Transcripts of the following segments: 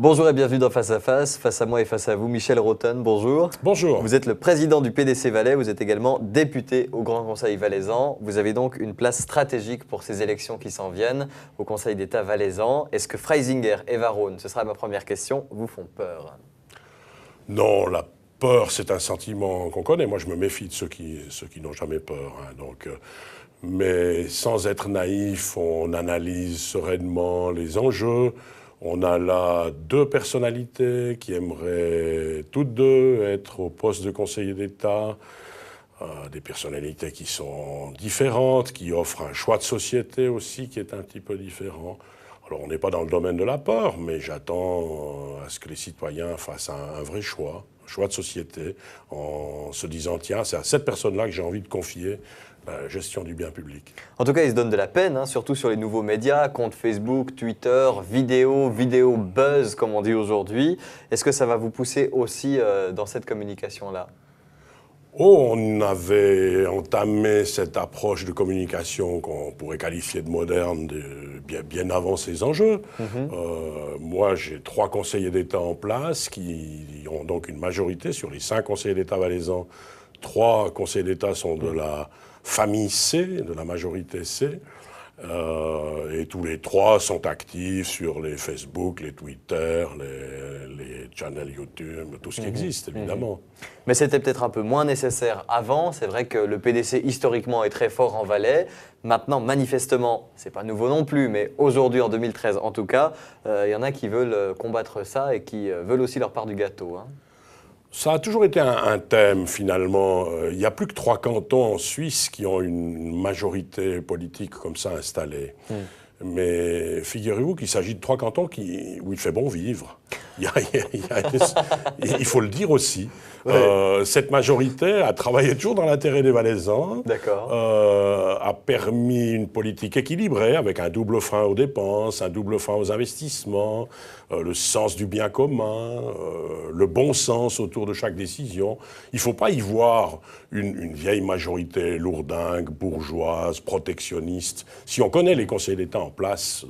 Bonjour et bienvenue dans Face à Face. Face à moi et face à vous, Michel Roten, bonjour. Bonjour. Vous êtes le président du PDC Valais, vous êtes également député au Grand Conseil valaisan. Vous avez donc une place stratégique pour ces élections qui s'en viennent au Conseil d'État valaisan. Est-ce que Freisinger et Varone, ce sera ma première question, vous font peur? Non, la peur, c'est un sentiment qu'on connaît. Moi, je me méfie de ceux qui n'ont jamais peur. Mais sans être naïf, on analyse sereinement les enjeux. On a là deux personnalités qui aimeraient toutes deux être au poste de conseiller d'État. Des personnalités qui sont différentes, qui offrent un choix de société aussi qui est un petit peu différent. Alors, on n'est pas dans le domaine de la peur, mais j'attends à ce que les citoyens fassent un vrai choix, un choix de société, en se disant, tiens, c'est à cette personne-là que j'ai envie de confier la gestion du bien public. En tout cas, ils se donnent de la peine, surtout sur les nouveaux médias, comptes Facebook, Twitter, vidéo buzz, comme on dit aujourd'hui. Est-ce que ça va vous pousser aussi dans cette communication-là ? On avait entamé cette approche de communication qu'on pourrait qualifier de moderne bien avant ces enjeux. Moi, j'ai 3 conseillers d'État en place qui ont donc une majorité sur les 5 conseillers d'État valaisans. 3 conseillers d'État sont de la famille C, de la majorité C. Et tous les 3 sont actifs sur les Facebook, les Twitter, les channels YouTube, tout ce qui existe, évidemment. Mais c'était peut-être un peu moins nécessaire avant. C'est vrai que le PDC, historiquement, est très fort en Valais. Maintenant, manifestement, c'est pas nouveau non plus, mais aujourd'hui, en 2013 en tout cas, il y en a qui veulent combattre ça et qui veulent aussi leur part du gâteau. Ça a toujours été un thème, finalement. Il n'y a plus que 3 cantons en Suisse qui ont une majorité politique comme ça installée. Mais figurez-vous qu'il s'agit de 3 cantons où il fait bon vivre. Il faut le dire aussi. Ouais. Cette majorité a travaillé toujours dans l'intérêt des Valaisans. D'accord. A permis une politique équilibrée avec un double frein aux dépenses, un double frein aux investissements, le sens du bien commun, le bon sens autour de chaque décision. Il ne faut pas y voir une vieille majorité lourdingue, bourgeoise, protectionniste. Si on connaît les conseillers d'État en place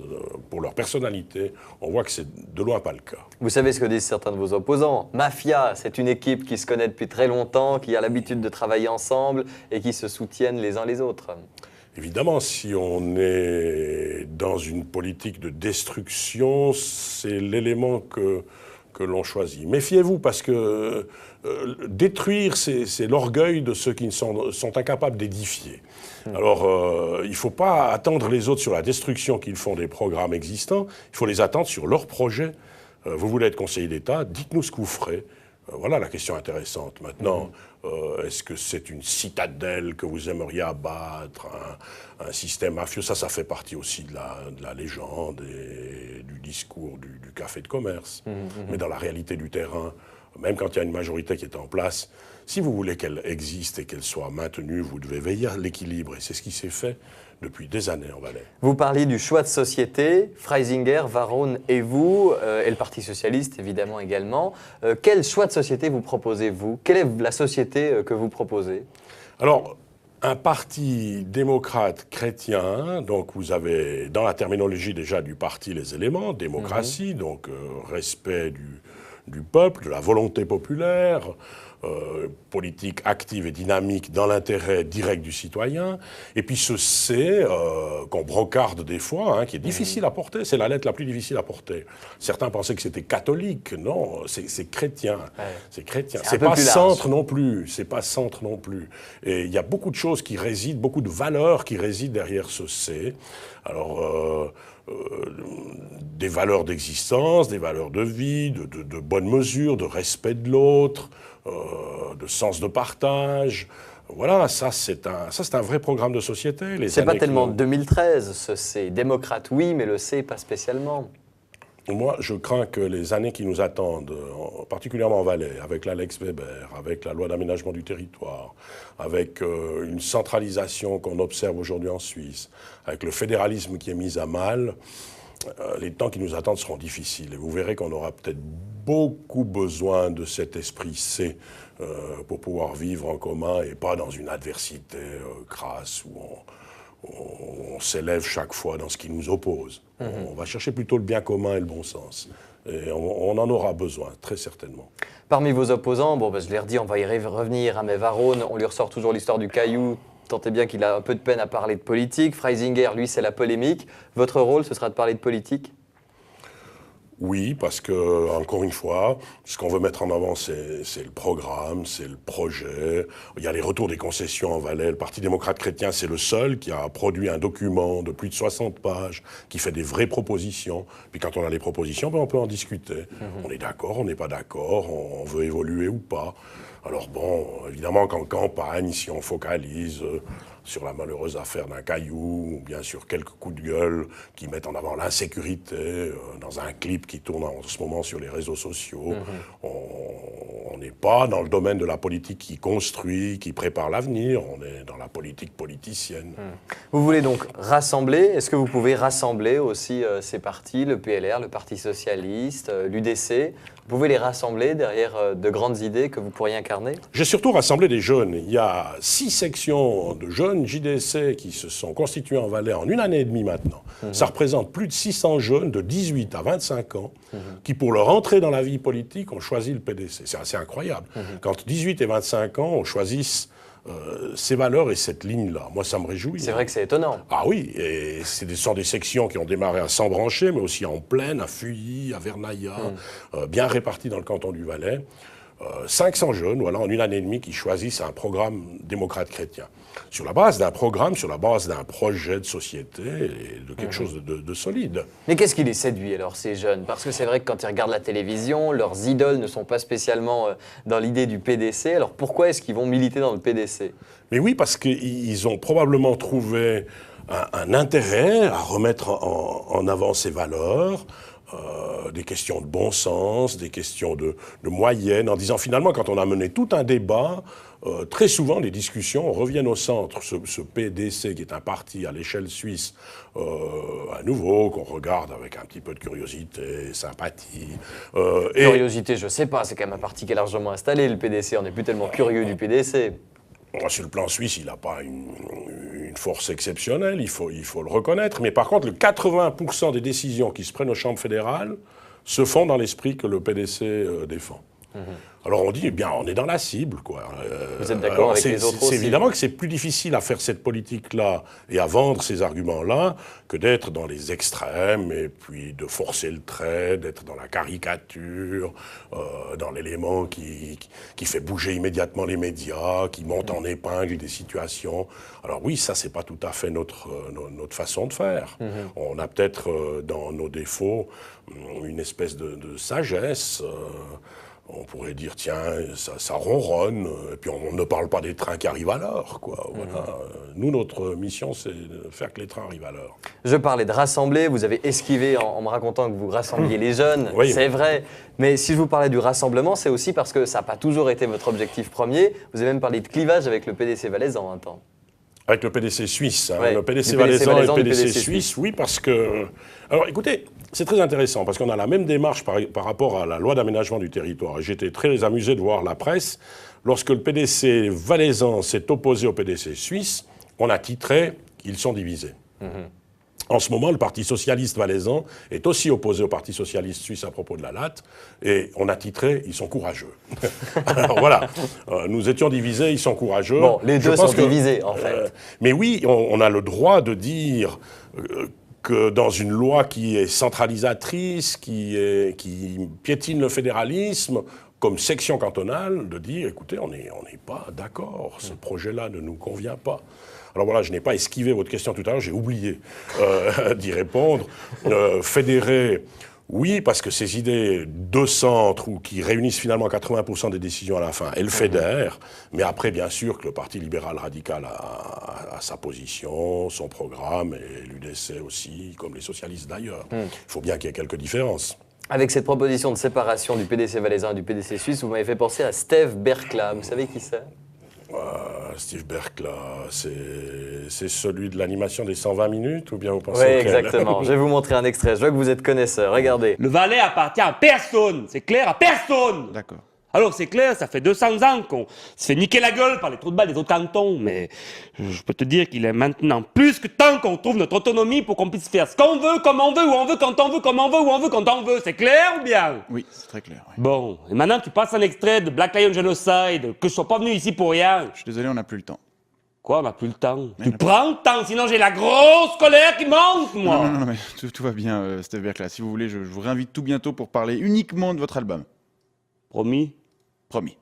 pour leur personnalité, on voit que c'est de loin pas le cas. Vous savez ce que disent certains de vos opposants. Mafia, c'est une équipe qui se connaît depuis très longtemps, qui a l'habitude de travailler ensemble et qui se soutiennent les uns les autres. Évidemment, si on est dans une politique de destruction, c'est l'élément que l'on choisit. Méfiez-vous, parce que détruire, c'est l'orgueil de ceux qui sont incapables d'édifier. Alors, il ne faut pas attendre les autres sur la destruction qu'ils font des programmes existants, il faut les attendre sur leurs projets. Vous voulez être conseiller d'État, dites-nous ce que vous ferez. Voilà la question intéressante. Maintenant, est-ce que c'est une citadelle que vous aimeriez abattre, un système mafieux? Ça fait partie aussi de la légende et du discours du café de commerce. Mais dans la réalité du terrain, même quand il y a une majorité qui est en place, si vous voulez qu'elle existe et qu'elle soit maintenue, vous devez veiller à l'équilibre. Et c'est ce qui s'est fait depuis des années en Valais. Vous parliez du choix de société, Freisinger, Varone et vous, et le Parti socialiste évidemment également. Quel choix de société vous proposez-vous? Quelle est la société que vous proposez? Alors, un parti démocrate chrétien, donc vous avez dans la terminologie déjà du parti les éléments, démocratie, donc respect du peuple, de la volonté populaire, politique active et dynamique dans l'intérêt direct du citoyen, et puis ce C qu'on brocarde des fois, qui est difficile à porter, c'est la lettre la plus difficile à porter. Certains pensaient que c'était catholique, non, c'est chrétien, c'est chrétien. C'est pas centre non plus, c'est pas centre non plus. Et il y a beaucoup de choses qui résident, beaucoup de valeurs qui résident derrière ce C. Alors, des valeurs d'existence, des valeurs de vie, de bonne mesure, de respect de l'autre, de sens de partage. Voilà, ça c'est un vrai programme de société. C'est pas tellement 2013, ce C. Démocrate, oui, mais le C, pas spécialement. Moi, je crains que les années qui nous attendent, particulièrement en Valais, avec la Lex Weber, avec la loi d'aménagement du territoire, avec une centralisation qu'on observe aujourd'hui en Suisse, avec le fédéralisme qui est mis à mal, les temps qui nous attendent seront difficiles. Et vous verrez qu'on aura peut-être beaucoup besoin de cet esprit C pour pouvoir vivre en commun et pas dans une adversité crasse où on s'élève chaque fois dans ce qui nous oppose. On va chercher plutôt le bien commun et le bon sens. Et on en aura besoin, très certainement. Parmi vos opposants, bon, je l'ai redit, on va y revenir, hein, mais Varone, on lui ressort toujours l'histoire du caillou. Tentez bien qu'il a un peu de peine à parler de politique. Freisinger, lui, c'est la polémique. Votre rôle, ce sera de parler de politique ? Oui, parce que, encore une fois, ce qu'on veut mettre en avant, c'est le programme, c'est le projet. Il y a les retours des concessions en Valais. Le Parti démocrate chrétien, c'est le seul qui a produit un document de plus de 60 pages, qui fait des vraies propositions. Puis quand on a les propositions, on peut en discuter. On est d'accord, on n'est pas d'accord, on veut évoluer ou pas. Alors bon, évidemment qu'en campagne, si on focalise sur la malheureuse affaire d'un caillou, ou bien sur quelques coups de gueule qui mettent en avant l'insécurité, dans un clip qui tourne en ce moment sur les réseaux sociaux, on n'est pas dans le domaine de la politique qui construit, qui prépare l'avenir, on est dans la politique politicienne. Vous voulez donc rassembler. Est-ce que vous pouvez rassembler aussi ces partis, le PLR, le Parti Socialiste, l'UDC ? Vous pouvez les rassembler derrière de grandes idées que vous pourriez incarner ? J'ai surtout rassemblé des jeunes. Il y a 6 sections de jeunes JDC qui se sont constituées en Valais en 1 année et demie maintenant. Ça représente plus de 600 jeunes de 18 à 25 ans qui, pour leur entrée dans la vie politique, ont choisi le PDC. C'est assez incroyable. Quand 18 et 25 ans, on choisisse ces valeurs et cette ligne-là. Moi, ça me réjouit. C'est vrai que c'est étonnant. Ah oui, et ce sont des sections qui ont démarré à Sambranché, mais aussi en Plaine, à Fuilly, à Vernaya, bien réparties dans le canton du Valais. 500 jeunes, voilà, en 1 année et demie, qui choisissent un programme démocrate chrétien. Sur la base d'un programme, sur la base d'un projet de société et de quelque chose de solide. Mais qu'est-ce qui les séduit alors, ces jeunes ? Parce que c'est vrai que quand ils regardent la télévision, leurs idoles ne sont pas spécialement dans l'idée du PDC. Alors pourquoi est-ce qu'ils vont militer dans le PDC ? Mais oui, parce qu'ils ont probablement trouvé un intérêt à remettre en avant ces valeurs, des questions de bon sens, des questions de moyenne, en disant finalement, quand on a mené tout un débat, très souvent les discussions reviennent au centre. Ce PDC, qui est un parti à l'échelle suisse, à nouveau, qu'on regarde avec un petit peu de curiosité, sympathie. Curiosité, je sais pas, c'est quand même un parti qui est largement installé, le PDC. On n'est plus tellement curieux du PDC. Sur le plan suisse, il n'a pas une force exceptionnelle, il faut le reconnaître. Mais par contre, le 80% des décisions qui se prennent aux chambres fédérales se font dans l'esprit que le PDC défend. Alors on dit, eh bien, on est dans la cible, quoi. Vous êtes d'accord avec les autres aussi ? C'est évidemment que c'est plus difficile à faire cette politique-là et à vendre ces arguments-là que d'être dans les extrêmes et puis de forcer le trait, d'être dans la caricature, dans l'élément qui fait bouger immédiatement les médias, qui monte en épingle des situations. Alors oui, ça, c'est pas tout à fait notre façon de faire. On a peut-être dans nos défauts une espèce de sagesse. On pourrait dire, tiens, ça ronronne, et puis on ne parle pas des trains qui arrivent à l'heure, quoi. Voilà. Nous, notre mission, c'est de faire que les trains arrivent à l'heure. Je parlais de rassembler, vous avez esquivé en me racontant que vous rassembliez les jeunes, oui. C'est vrai. Mais si je vous parlais du rassemblement, c'est aussi parce que ça n'a pas toujours été votre objectif premier. Vous avez même parlé de clivage avec le PDC valaisan un temps. Avec le PDC suisse, hein, ouais, le PDC valaisan et le PDC suisse, oui, parce que... Alors écoutez, c'est très intéressant, parce qu'on a la même démarche par rapport à la loi d'aménagement du territoire. Et j'étais très amusé de voir la presse. Lorsque le PDC valaisan s'est opposé au PDC suisse, on a titré « Ils sont divisés ». En ce moment, le Parti socialiste valaisan est aussi opposé au Parti socialiste suisse à propos de la latte, et on a titré « Ils sont courageux ». Alors voilà, nous étions divisés, ils sont courageux. Bon, les deux sont divisés, en fait. Mais oui, on a le droit de dire que dans une loi qui est centralisatrice, qui piétine le fédéralisme, comme section cantonale, de dire, écoutez, on n'est pas d'accord, ce projet-là ne nous convient pas. Alors voilà, je n'ai pas esquivé votre question tout à l'heure, j'ai oublié d'y répondre. Fédérer, oui, parce que ces idées de centre, ou qui réunissent finalement 80% des décisions à la fin, elles fédèrent, mais après, bien sûr, que le Parti libéral radical a sa position, son programme, et l'UDC aussi, comme les socialistes d'ailleurs. Il faut bien qu'il y ait quelques différences. Avec cette proposition de séparation du PDC valaisan et du PDC suisse, vous m'avez fait penser à Steve Berkla. Vous savez qui c'est ? Steve Berkla, c'est celui de l'animation des 120 minutes, ou bien vous pensez Oui, exactement. Je vais vous montrer un extrait. Je vois que vous êtes connaisseur. Regardez. Le Valais appartient à personne. C'est clair, à personne. D'accord. Alors c'est clair, ça fait 200 ans qu'on se fait niquer la gueule par les trous de balles des autres cantons, mais je peux te dire qu'il est maintenant plus que temps qu'on trouve notre autonomie pour qu'on puisse faire ce qu'on veut, comme on veut, où on veut, quand on veut, comme on veut, où on veut, quand on veut. C'est clair ou bien? Oui, c'est très clair. Oui. Bon, et maintenant tu passes un extrait de Black Lion Genocide, que je sois pas venu ici pour rien. Je suis désolé, on n'a plus le temps. Quoi, on n'a plus le temps? Mais Tu on a- prends le temps, sinon j'ai la grosse colère qui monte, moi. Non, mais tout va bien, Steve Berkla. Si vous voulez, je vous réinvite tout bientôt pour parler uniquement de votre album. Promis. Promis.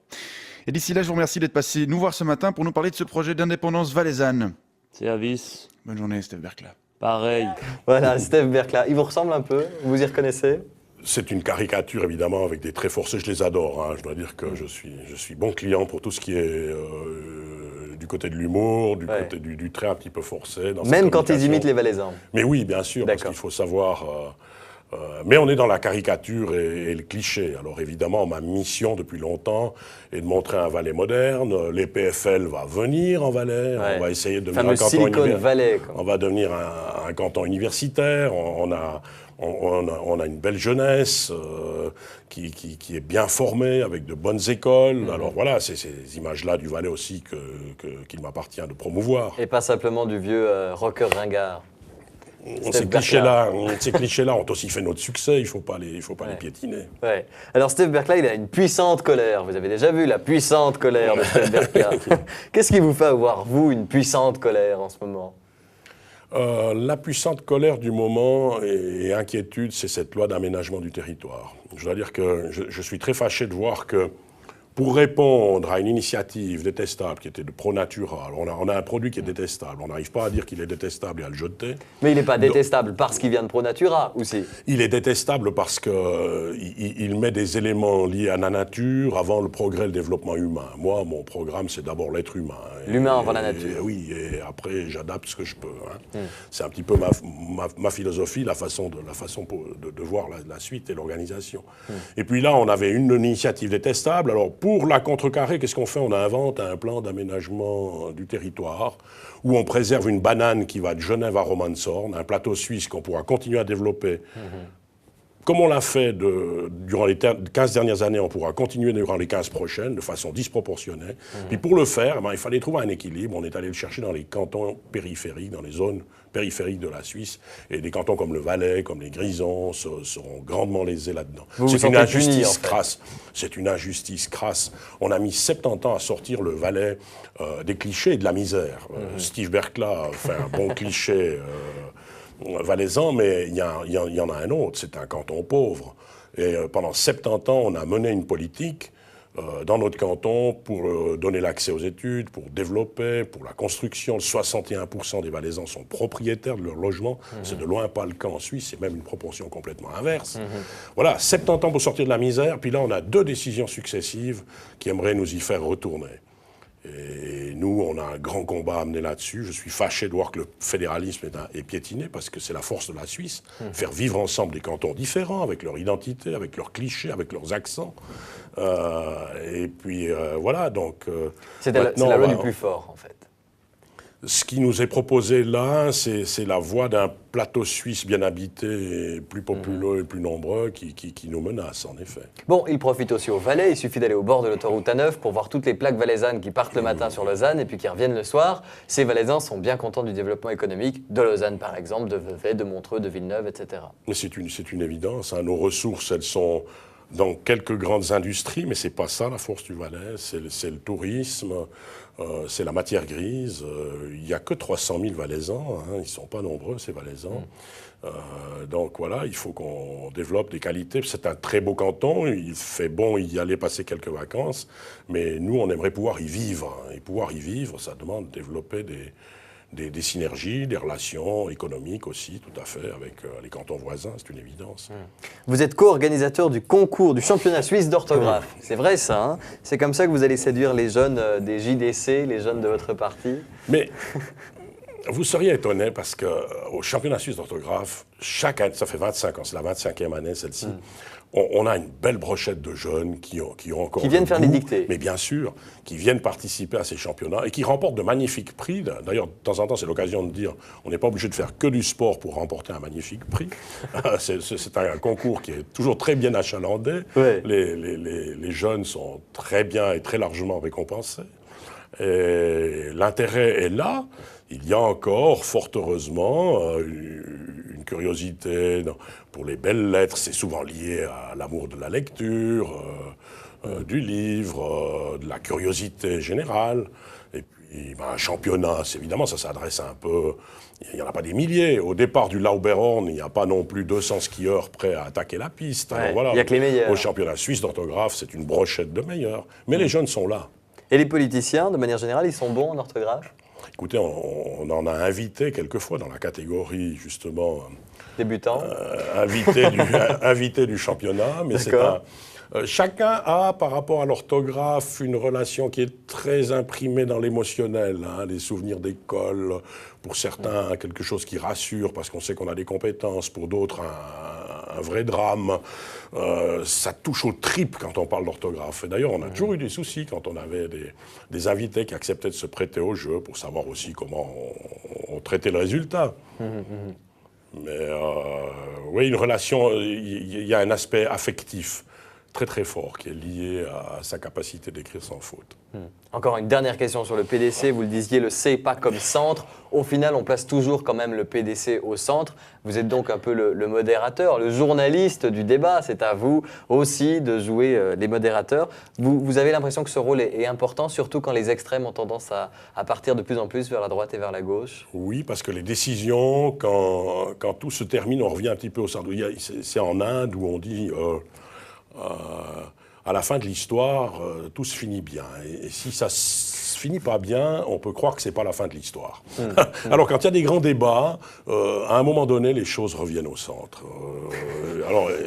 Et d'ici là, je vous remercie d'être passé nous voir ce matin pour nous parler de ce projet d'indépendance valaisanne. Service. Bonne journée, Steve Berkla. Pareil. Voilà, Steve Berkla. Il vous ressemble un peu? Vous y reconnaissez? C'est une caricature, évidemment, avec des traits forcés. Je les adore. Hein. Je dois dire que je suis bon client pour tout ce qui est du côté de l'humour, du Ouais. côté du trait un petit peu forcé. Dans Même cette quand ils communication. imitent les Valaisans. Mais oui, bien sûr, parce D'accord. qu'il faut savoir... mais on est dans la caricature et le cliché. Alors évidemment, ma mission depuis longtemps est de montrer un Valais moderne. Les PFL va venir en Valais. Ouais. On va essayer de Le devenir fameux un canton Silicon universitaire. Valley, quoi. On va devenir un canton universitaire. On a une belle jeunesse qui est bien formée, avec de bonnes écoles. Alors voilà, c'est ces images-là du Valais aussi qu'il m'appartient de promouvoir. Et pas simplement du vieux rocker ringard. Ces clichés-là ont aussi fait notre succès, il ne faut pas les piétiner. Ouais. Alors Steve Berkla, il a une puissante colère. Vous avez déjà vu la puissante colère de Steve Berkla. Qu'est-ce qui vous fait avoir, vous, une puissante colère en ce moment? La puissante colère du moment et inquiétude, c'est cette loi d'aménagement du territoire. Je dois dire que je suis très fâché de voir que pour répondre à une initiative détestable qui était de ProNatura, on a un produit qui est détestable, on n'arrive pas à dire qu'il est détestable et à le jeter. Mais il n'est pas détestable parce qu'il vient de ProNatura, ou si? Il est détestable parce qu'il met des éléments liés à la nature avant le progrès et le développement humain. Moi, mon programme, c'est d'abord l'être humain. L'humain avant la nature. Oui, et après, j'adapte ce que je peux. Hein. C'est un petit peu ma philosophie, la façon de voir la suite et l'organisation. Et puis là, on avait une initiative détestable. Alors, pour la contrecarrer, qu'est-ce qu'on fait? On invente un plan d'aménagement du territoire où on préserve une banane qui va de Genève à Romanshorn, un plateau suisse qu'on pourra continuer à développer. Comme on l'a fait durant les 15 dernières années, on pourra continuer durant les 15 prochaines de façon disproportionnée. Puis pour le faire, il fallait trouver un équilibre. On est allé le chercher dans les cantons périphériques, dans les zones périphériques de la Suisse. Et des cantons comme le Valais, comme les Grisons seront grandement lésés là-dedans. C'est une injustice crasse. C'est une injustice crasse. On a mis 70 ans à sortir le Valais des clichés et de la misère. Steve Berkla fait un bon cliché valaisan, mais il y en a un autre, c'est un canton pauvre. Et pendant 70 ans, on a mené une politique dans notre canton pour donner l'accès aux études, pour développer, pour la construction. 61% des Valaisans sont propriétaires de leur logement. C'est de loin pas le cas en Suisse, c'est même une proportion complètement inverse. Voilà, 70 ans pour sortir de la misère, puis là, on a 2 décisions successives qui aimeraient nous y faire retourner. Et nous, on a un grand combat à mener là-dessus. Je suis fâché de voir que le fédéralisme est piétiné, parce que c'est la force de la Suisse. Faire vivre ensemble des cantons différents, avec leur identité, avec leurs clichés, avec leurs accents. Et puis, voilà, donc... C'est la loi du plus fort, en fait. Ce qui nous est proposé là, c'est la voie d'un plateau suisse bien habité, et plus populeux et plus nombreux, qui nous menace, en effet. Bon, il profite aussi au Valais. Il suffit d'aller au bord de l'autoroute A9 pour voir toutes les plaques valaisannes qui partent le matin sur Lausanne et puis qui reviennent le soir. Ces Valaisans sont bien contents du développement économique de Lausanne, par exemple, de Vevey, de Montreux, de Villeneuve, etc. Mais c'est une évidence. Hein. Nos ressources, elles sont dans quelques grandes industries, mais c'est pas ça la force du Valais. C'est le tourisme, c'est la matière grise. Il n'y a que 300 000 Valaisans. Hein. Ils ne sont pas nombreux, ces Valaisans. Donc voilà, il faut qu'on développe des qualités. C'est un très beau canton. Il fait bon y aller passer quelques vacances. Mais nous, on aimerait pouvoir y vivre. Et pouvoir y vivre, ça demande de développer des synergies, des relations économiques aussi, tout à fait, avec les cantons voisins, c'est une évidence. Vous êtes co-organisateur du concours du championnat suisse d'orthographe. C'est vrai ça, hein? C'est comme ça que vous allez séduire les jeunes des JDC, les jeunes de votre parti? Mais vous seriez étonné parce qu'au championnat suisse d'orthographe, chaque année, ça fait 25 ans, c'est la 25e année celle-ci, On a une belle brochette de jeunes qui ont encore... Qui viennent le faire goût, des dictées. Mais bien sûr, qui viennent participer à ces championnats et qui remportent de magnifiques prix. D'ailleurs, de temps en temps, c'est l'occasion de dire on n'est pas obligé de faire que du sport pour remporter un magnifique prix. C'est un concours qui est toujours très bien achalandé. Ouais. Les jeunes sont très bien et très largement récompensés. Et l'intérêt est là. Il y a encore, fort heureusement, une curiosité pour les belles lettres. C'est souvent lié à l'amour de la lecture, du livre, de la curiosité générale. Et puis, un championnat, évidemment, ça s'adresse un peu... Il n'y en a pas des milliers. Au départ du Lauberhorn, il n'y a pas non plus 200 skieurs prêts à attaquer la piste. Ouais, Alors, voilà, il n'y a que les meilleurs. Au championnat suisse d'orthographe, c'est une brochette de meilleurs. Mais les jeunes sont là. Et les politiciens, de manière générale, ils sont bons en orthographe? Écoutez, on en a invité quelquefois dans la catégorie, justement, Débutants? invité du championnat. Mais c'est D'accord. chacun a, par rapport à l'orthographe, une relation qui est très imprimée dans l'émotionnel. Les souvenirs d'école, pour certains, quelque chose qui rassure parce qu'on sait qu'on a des compétences, pour d'autres, un vrai drame. Ça touche aux tripes quand on parle d'orthographe. Et d'ailleurs, on a toujours eu des soucis quand on avait des invités qui acceptaient de se prêter au jeu pour savoir aussi comment on traitait le résultat. Mais oui, une relation, il y a un aspect affectif très très fort qui est lié à sa capacité d'écrire sans faute. Encore une dernière question sur le PDC. Vous le disiez, le C pas comme centre. Au final, on place toujours quand même le PDC au centre. Vous êtes donc un peu le modérateur, le journaliste du débat. C'est à vous aussi de jouer les modérateurs. Vous avez l'impression que ce rôle est important, surtout quand les extrêmes ont tendance à partir de plus en plus vers la droite et vers la gauche? Oui, parce que les décisions, quand tout se termine, on revient un petit peu au centre. C'est en Inde où on dit... à la fin de l'histoire, tout se finit bien. Et si ça se finit pas bien, on peut croire que c'est pas la fin de l'histoire. Alors quand il y a des grands débats, à un moment donné, les choses reviennent au centre.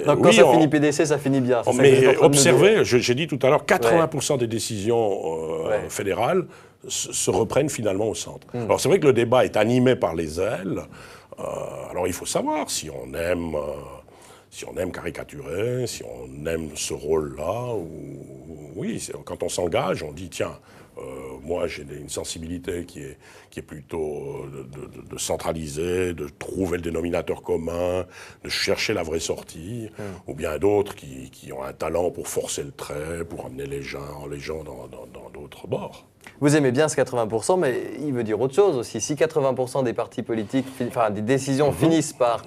Donc quand ça finit PDC, ça finit bien. C'est ça que vous êtes en Mais train de nous observez, dire. j'ai dit tout à l'heure, 80% des décisions fédérales se reprennent finalement au centre. Alors c'est vrai que le débat est animé par les ailes. Alors il faut savoir si on aime... Si on aime caricaturer, si on aime ce rôle-là, oui, quand on s'engage, on dit tiens, moi j'ai une sensibilité qui est plutôt de centraliser, de trouver le dénominateur commun, de chercher la vraie sortie, ou bien d'autres qui ont un talent pour forcer le trait, pour amener les gens dans d'autres bords. Vous aimez bien ce 80%, mais il veut dire autre chose aussi. Si 80% des partis politiques, enfin des décisions finissent par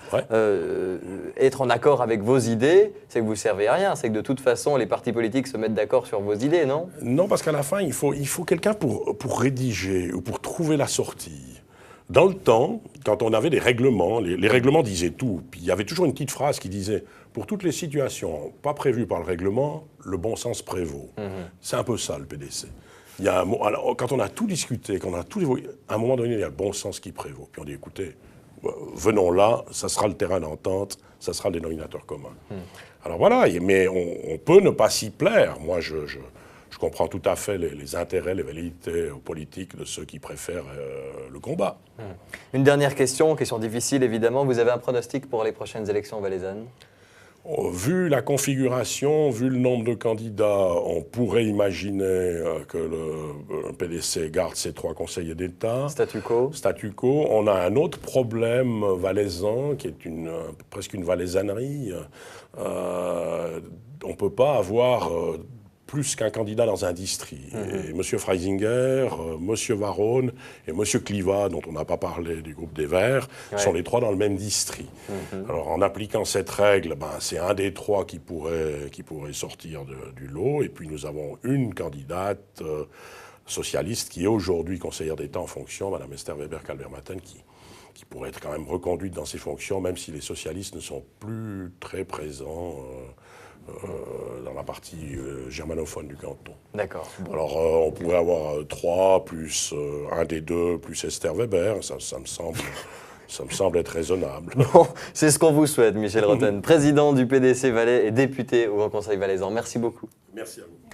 être en accord avec vos idées, c'est que vous ne servez à rien. C'est que de toute façon, les partis politiques se mettent d'accord sur vos idées, non? Non, parce qu'à la fin, il faut quelqu'un pour rédiger ou pour trouver la sortie. Dans le temps, quand on avait des règlements, les règlements disaient tout. Puis il y avait toujours une petite phrase qui disait « Pour toutes les situations pas prévues par le règlement, le bon sens prévaut ». C'est un peu ça, le PDC. Il y a alors, quand on a tout discuté, quand on a tout évoqué, à un moment donné, il y a le bon sens qui prévaut. Puis on dit, écoutez, venons là, ça sera le terrain d'entente, ça sera le dénominateur commun. Alors voilà, mais on peut ne pas s'y plaire. Moi, je comprends tout à fait les intérêts, les velléités politiques de ceux qui préfèrent le combat. Une dernière question difficile évidemment. Vous avez un pronostic pour les prochaines élections valaisannes? Vu la configuration, vu le nombre de candidats, on pourrait imaginer que le PDC garde ses 3 conseillers d'État. Statu quo. Statu quo. On a un autre problème valaisan, qui est presque une valaisannerie. On ne peut pas avoir plus qu'un candidat dans un district. Et M. Freisinger, M. Varone et M. Cliva, dont on n'a pas parlé du groupe des Verts, sont les 3 dans le même district. Alors en appliquant cette règle, c'est un des 3 qui pourrait sortir du lot. Et puis nous avons une candidate socialiste qui est aujourd'hui conseillère d'État en fonction, Mme Esther Weber-Kalbermatten, qui pourrait être quand même reconduite dans ses fonctions, même si les socialistes ne sont plus très présents dans la partie germanophone du canton. D'accord. Alors, on pourrait avoir 3 plus un des 2 plus Esther Weber. Ça me semble être raisonnable. Bon, c'est ce qu'on vous souhaite, Michel Rotten, président du PDC Valais et député au Grand Conseil valaisan. Merci beaucoup. Merci à vous.